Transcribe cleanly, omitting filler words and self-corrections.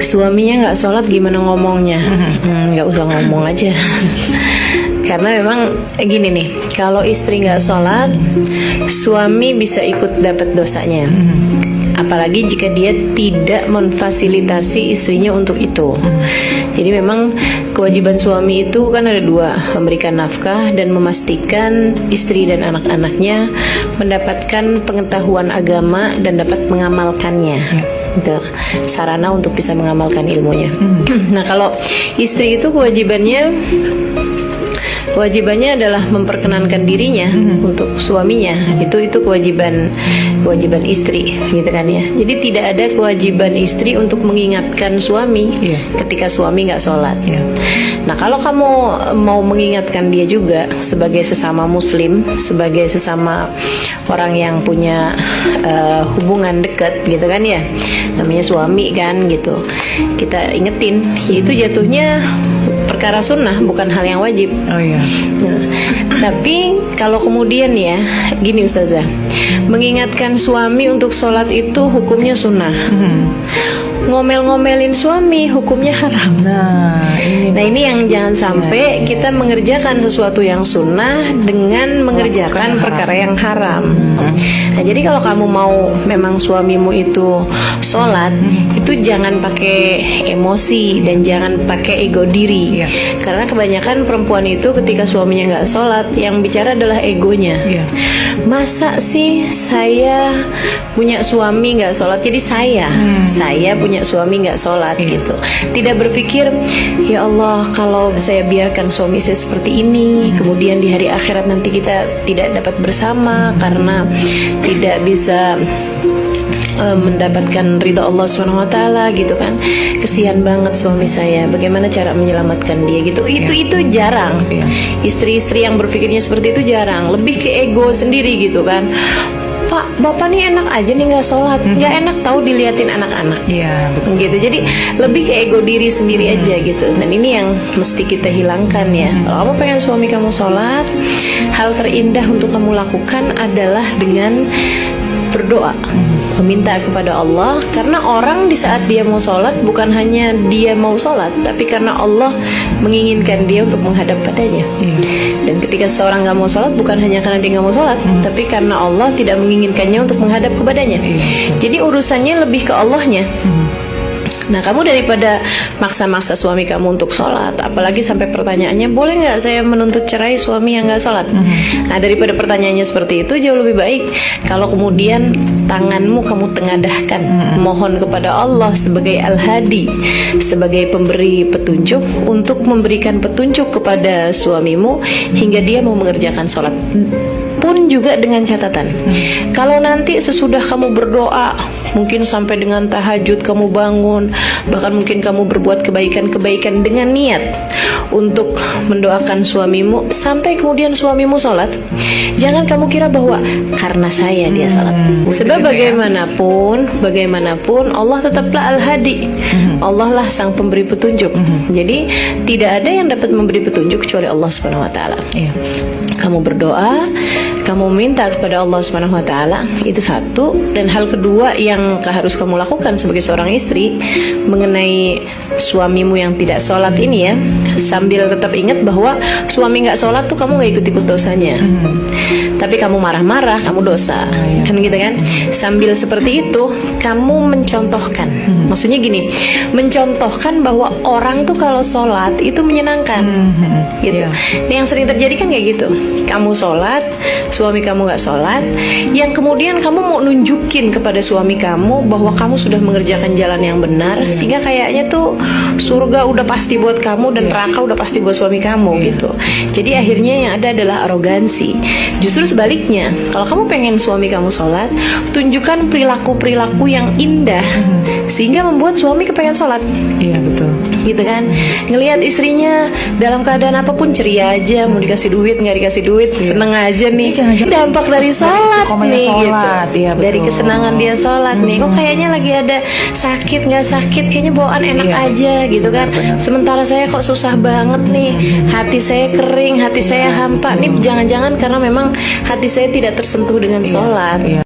Suaminya nggak sholat gimana ngomongnya? Nggak usah ngomong aja. Karena memang gini nih, kalau istri nggak sholat, suami bisa ikut dapat dosanya. Apalagi jika dia tidak memfasilitasi istrinya untuk itu. Jadi memang kewajiban suami itu kan ada dua, memberikan nafkah dan memastikan istri dan anak-anaknya mendapatkan pengetahuan agama dan dapat mengamalkannya. Gitu. Sarana untuk bisa mengamalkan ilmunya. Nah, kalau istri itu kewajibannya adalah memperkenankan dirinya untuk suaminya. Itu kewajiban istri, gitu kan ya. Jadi tidak ada kewajiban istri untuk mengingatkan suami ketika suami nggak sholat. Nah, kalau kamu mau mengingatkan dia juga sebagai sesama muslim, sebagai sesama orang yang punya hubungan dekat, gitu kan ya, namanya suami kan, gitu. Kita ingetin, itu jatuhnya perkara sunnah, bukan hal yang wajib. Nah, tapi kalau kemudian ya, gini Ustazah, mengingatkan suami untuk sholat itu hukumnya sunnah. Ngomel-ngomelin suami hukumnya haram. Nah, ini yang jangan sampai kita mengerjakan sesuatu yang sunnah dengan mengerjakan perkara yang haram. Nah, jadi kalau kamu mau memang suamimu itu sholat, itu jangan pakai emosi dan jangan pakai ego diri. Karena kebanyakan perempuan itu ketika suaminya nggak sholat, yang bicara adalah egonya. Masa sih saya punya suami nggak sholat, jadi saya punya suami nggak sholat, gitu. Tidak berpikir, ya Allah, kalau saya biarkan suami saya seperti ini, kemudian di hari akhirat nanti kita tidak dapat bersama karena tidak bisa mendapatkan ridha Allah SWT, gitu kan. Kesian banget suami saya, bagaimana cara menyelamatkan dia, gitu. Itu jarang. Istri-istri yang berpikirnya seperti itu jarang. Lebih ke ego sendiri, gitu kan. Pak, bapak nih enak aja nih nggak sholat, nggak enak tahu diliatin anak-anak. Betul. Gitu. Jadi lebih ke ego diri sendiri aja, gitu. Dan ini yang mesti kita hilangkan ya. Kalau kamu pengen suami kamu sholat, hal terindah untuk kamu lakukan adalah dengan berdoa, meminta kepada Allah. Karena orang di saat dia mau sholat, bukan hanya dia mau sholat, tapi karena Allah menginginkan dia untuk menghadap padanya. Dan ketika seorang gak mau sholat, bukan hanya karena dia gak mau sholat, tapi karena Allah tidak menginginkannya untuk menghadap kepadanya. Jadi urusannya lebih ke Allahnya. Nah, kamu daripada maksa-maksa suami kamu untuk sholat, apalagi sampai pertanyaannya, boleh nggak saya menuntut cerai suami yang nggak sholat? Nah, daripada pertanyaannya seperti itu, jauh lebih baik kalau kemudian tanganmu kamu tengadahkan, mohon kepada Allah sebagai Al-Hadi, sebagai pemberi petunjuk, untuk memberikan petunjuk kepada suamimu hingga dia mau mengerjakan sholat. Pun juga dengan catatan, kalau nanti sesudah kamu berdoa, mungkin sampai dengan tahajud kamu bangun, bahkan mungkin kamu berbuat kebaikan-kebaikan dengan niat untuk mendoakan suamimu, sampai kemudian suamimu sholat, jangan kamu kira bahwa karena saya dia sholat. Sebab bagaimanapun Allah tetaplah Al-Hadi. Allah lah sang pemberi petunjuk. Jadi tidak ada yang dapat memberi petunjuk kecuali Allah SWT. Kamu berdoa, kamu minta kepada Allah SWT, itu satu. Dan hal kedua yang harus kamu lakukan sebagai seorang istri mengenai suamimu yang tidak sholat ini ya, sambil tetap ingat bahwa suami nggak sholat tuh kamu nggak ikut-ikut dosanya, tapi kamu marah-marah, kamu dosa, kan gitu kan. Sambil seperti itu kamu mencontohkan, maksudnya gini, mencontohkan bahwa orang tuh kalau sholat itu menyenangkan, gitu. Ini yang sering terjadi kan kayak gitu. Kamu sholat, suami kamu nggak sholat, yang kemudian kamu mau nunjukin kepada suami kamu bahwa kamu sudah mengerjakan jalan yang benar, sehingga kayaknya tuh surga udah pasti buat kamu dan neraka udah pasti buat suami kamu, gitu. Jadi akhirnya yang ada adalah arogansi. Justru sebaliknya, kalau kamu pengen suami kamu sholat, tunjukkan perilaku-perilaku yang indah sehingga membuat suami kepengen sholat. Iya, betul. Gitu kan. Ngelihat istrinya dalam keadaan apapun ceria aja, mau dikasih duit nggak dikasih duit, seneng aja nih. Dampak dari sholat nih, gitu. Dari kesenangan dia sholat nih. Kok kayaknya lagi ada sakit nggak sakit, kayaknya bawaan enak aja, gitu kan. Sementara saya kok susah banget nih, hati saya kering, hati saya hampa nih. Jangan-jangan karena memang hati saya tidak tersentuh dengan sholat.